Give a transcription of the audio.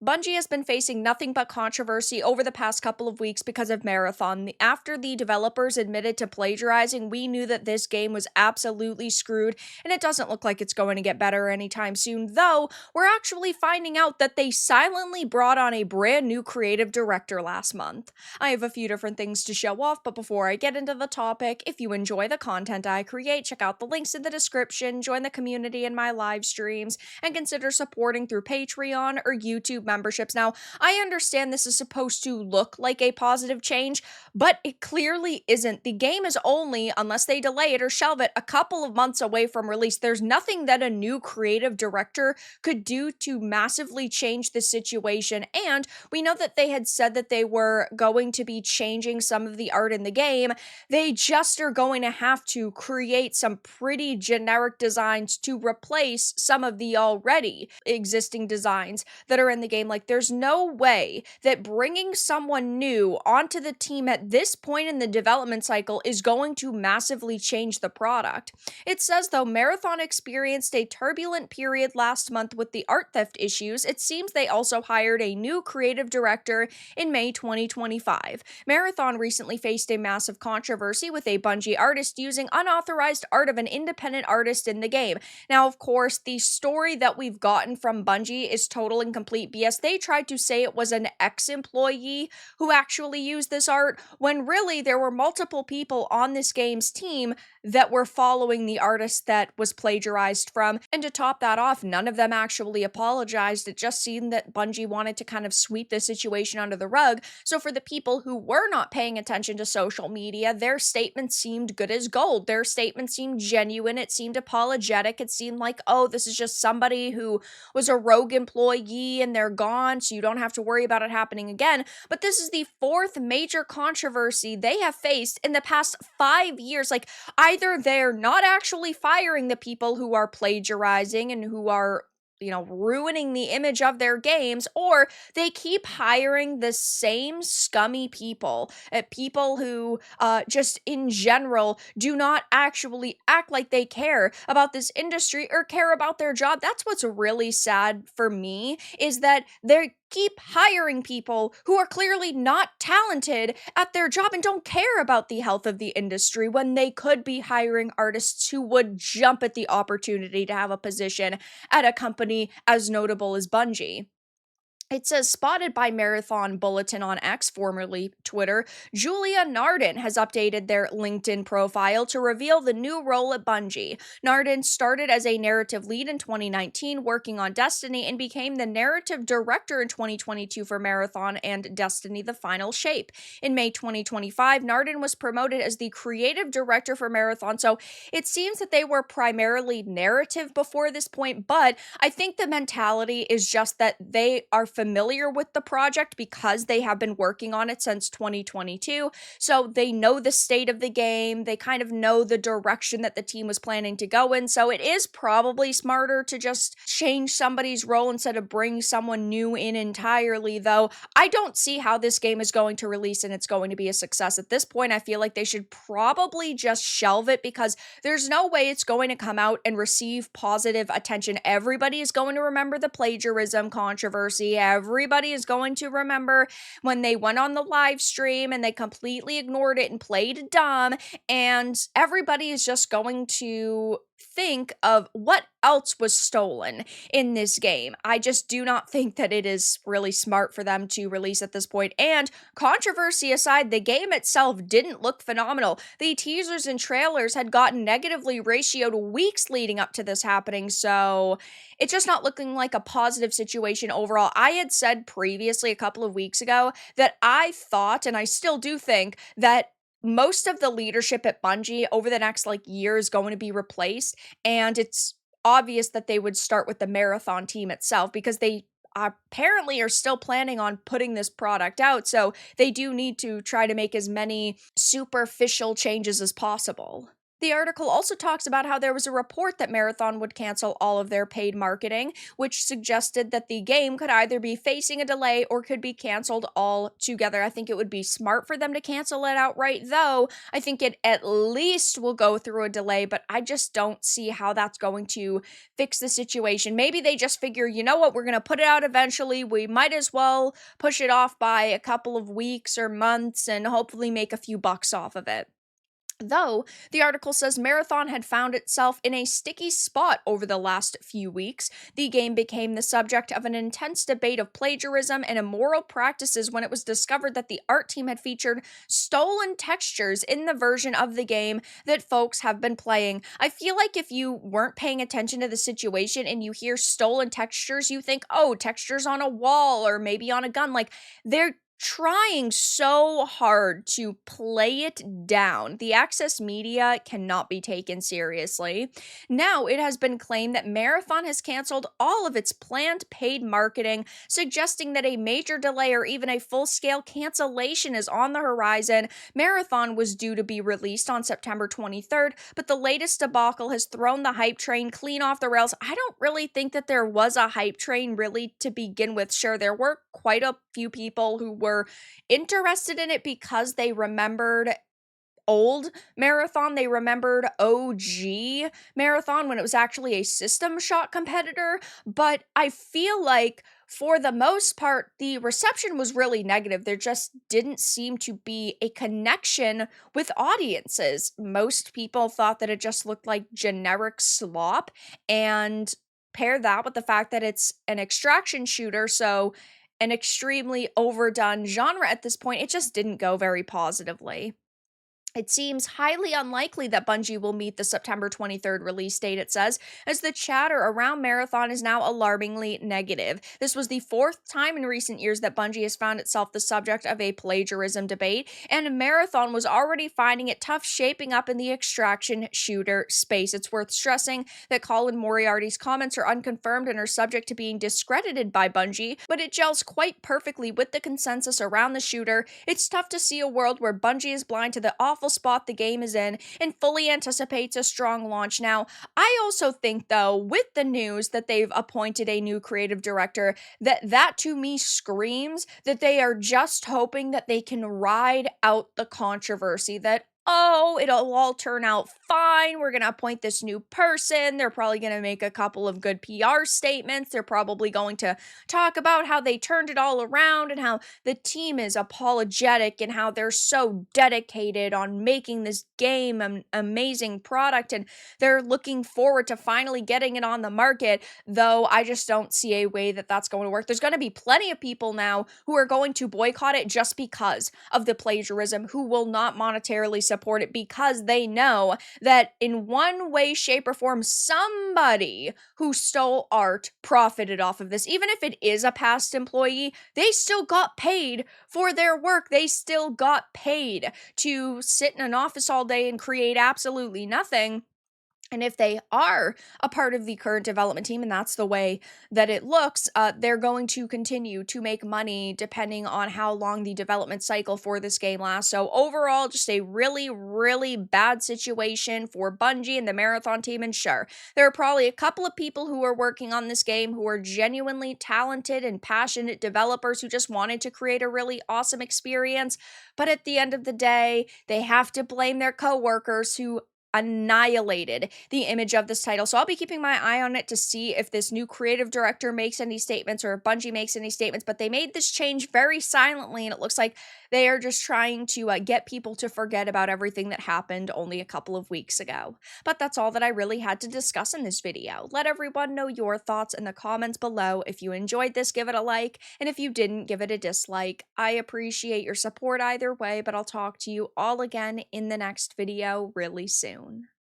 Bungie has been facing nothing but controversy over the past couple of weeks because of Marathon. After the developers admitted to plagiarizing, we knew that this game was absolutely screwed, and it doesn't look like it's going to get better anytime soon, though we're actually finding out that they silently brought on a brand new creative director last month. I have a few different things to show off, but before I get into the topic, if you enjoy the content I create, check out the links in the description, join the community in my live streams, and consider supporting through Patreon or YouTube memberships. Now, I understand this is supposed to look like a positive change, but it clearly isn't. The game is only, unless they delay it or shelve it, a couple of months away from release. There's nothing that a new creative director could do to massively change the situation, and we know that they had said that they were going to be changing some of the art in the game. They just are going to have to create some pretty generic designs to replace some of the already existing designs that are in the game. Like, there's no way that bringing someone new onto the team at this point in the development cycle is going to massively change the product. It says, though, Marathon experienced a turbulent period last month with the art theft issues. It seems they also hired a new creative director in May 2025. Marathon recently faced a massive controversy with a Bungie artist using unauthorized art of an independent artist in the game. Now, of course, the story that we've gotten from Bungie is total and complete BS. They tried to say it was an ex-employee who actually used this art, when really there were multiple people on this game's team that were following the artist that was plagiarized from. And to top that off, none of them actually apologized. It just seemed that Bungie wanted to kind of sweep the situation under the rug. So for the people who were not paying attention to social media, their statements seemed good as gold. Their statements seemed genuine. It seemed apologetic. It seemed like, oh, this is just somebody who was a rogue employee and they're gone, so you don't have to worry about it happening again. But this is the fourth major controversy they have faced in the past 5 years. Like, either they're not actually firing the people who are plagiarizing and who are ruining the image of their games, or they keep hiring the same scummy people, people who just in general do not actually act like they care about this industry or care about their job. That's what's really sad for me, is that they keep hiring people who are clearly not talented at their job and don't care about the health of the industry, when they could be hiring artists who would jump at the opportunity to have a position at a company as notable as Bungie. It says, spotted by Marathon Bulletin on X, formerly Twitter, Julia Nardan has updated their LinkedIn profile to reveal the new role at Bungie. Nardan started as a narrative lead in 2019, working on Destiny, and became the narrative director in 2022 for Marathon and Destiny: The Final Shape. In May 2025, Nardan was promoted as the creative director for Marathon, so it seems that they were primarily narrative before this point, but I think the mentality is just that they are familiar with the project because they have been working on it since 2022. So they know the state of the game. They kind of know the direction that the team was planning to go in. So it is probably smarter to just change somebody's role instead of bring someone new in entirely, though I don't see how this game is going to release and it's going to be a success. At this point, I feel like they should probably just shelve it, because there's no way it's going to come out and receive positive attention. Everybody is going to remember the plagiarism controversy. Everybody is going to remember when they went on the live stream and they completely ignored it and played dumb, and everybody is just going to think of what else was stolen in this game. I just do not think that it is really smart for them to release at this point. And controversy aside, the game itself didn't look phenomenal. The teasers and trailers had gotten negatively ratioed weeks leading up to this happening, so it's just not looking like a positive situation overall. I had said previously, a couple of weeks ago, that I thought, and I still do think, that most of the leadership at Bungie over the next year is going to be replaced, and it's obvious that they would start with the Marathon team itself, because they apparently are still planning on putting this product out, so they do need to try to make as many superficial changes as possible. The article also talks about how there was a report that Marathon would cancel all of their paid marketing, which suggested that the game could either be facing a delay or could be canceled altogether. I think it would be smart for them to cancel it outright, though. I think it at least will go through a delay, but I just don't see how that's going to fix the situation. Maybe they just figure, you know what, we're going to put it out eventually. We might as well push it off by a couple of weeks or months and hopefully make a few bucks off of it. Though, the article says Marathon had found itself in a sticky spot over the last few weeks. The game became the subject of an intense debate of plagiarism and immoral practices when it was discovered that the art team had featured stolen textures in the version of the game that folks have been playing. I feel like if you weren't paying attention to the situation and you hear stolen textures, you think, oh, textures on a wall or maybe on a gun. Like, they're trying so hard to play it down. The Access media cannot be taken seriously. Now, it has been claimed that Marathon has canceled all of its planned paid marketing, suggesting that a major delay or even a full-scale cancellation is on the horizon. Marathon was due to be released on September 23rd, but the latest debacle has thrown the hype train clean off the rails. I don't really think that there was a hype train really to begin with. Sure, there were quite a few people who were interested in it because they remembered old Marathon. They remembered OG Marathon when it was actually a System Shock competitor. But I feel like for the most part, the reception was really negative. There just didn't seem to be a connection with audiences. Most people thought that it just looked like generic slop, and pair that with the fact that it's an extraction shooter, so an extremely overdone genre at this point, it just didn't go very positively. It seems highly unlikely that Bungie will meet the September 23rd release date, it says, as the chatter around Marathon is now alarmingly negative. This was the fourth time in recent years that Bungie has found itself the subject of a plagiarism debate, and Marathon was already finding it tough shaping up in the extraction shooter space. It's worth stressing that Colin Moriarty's comments are unconfirmed and are subject to being discredited by Bungie, but it gels quite perfectly with the consensus around the shooter. It's tough to see a world where Bungie is blind to the awful spot the game is in and fully anticipates a strong launch. Now, I also think, though, with the news that they've appointed a new creative director, that to me screams that they are just hoping that they can ride out the controversy, that oh, it'll all turn out fine. We're going to appoint this new person. They're probably going to make a couple of good PR statements. They're probably going to talk about how they turned it all around and how the team is apologetic and how they're so dedicated on making this game an amazing product, and they're looking forward to finally getting it on the market. Though I just don't see a way that that's going to work. There's going to be plenty of people now who are going to boycott it just because of the plagiarism, who will not monetarily support it because they know that in one way, shape, or form, somebody who stole art profited off of this. Even if it is a past employee, they still got paid for their work. They still got paid to sit in an office all day and create absolutely nothing. And if they are a part of the current development team, and that's the way that it looks, they're going to continue to make money depending on how long the development cycle for this game lasts. So overall, just a really, really bad situation for Bungie and the Marathon team. And sure, there are probably a couple of people who are working on this game who are genuinely talented and passionate developers who just wanted to create a really awesome experience. But at the end of the day, they have to blame their coworkers who annihilated the image of this title. So I'll be keeping my eye on it to see if this new creative director makes any statements or if Bungie makes any statements. But they made this change very silently, and it looks like they are just trying to get people to forget about everything that happened only a couple of weeks ago. But that's all that I really had to discuss in this video. Let everyone know your thoughts in the comments below. If you enjoyed this, give it a like, and if you didn't, give it a dislike. I appreciate your support either way, but I'll talk to you all again in the next video really soon.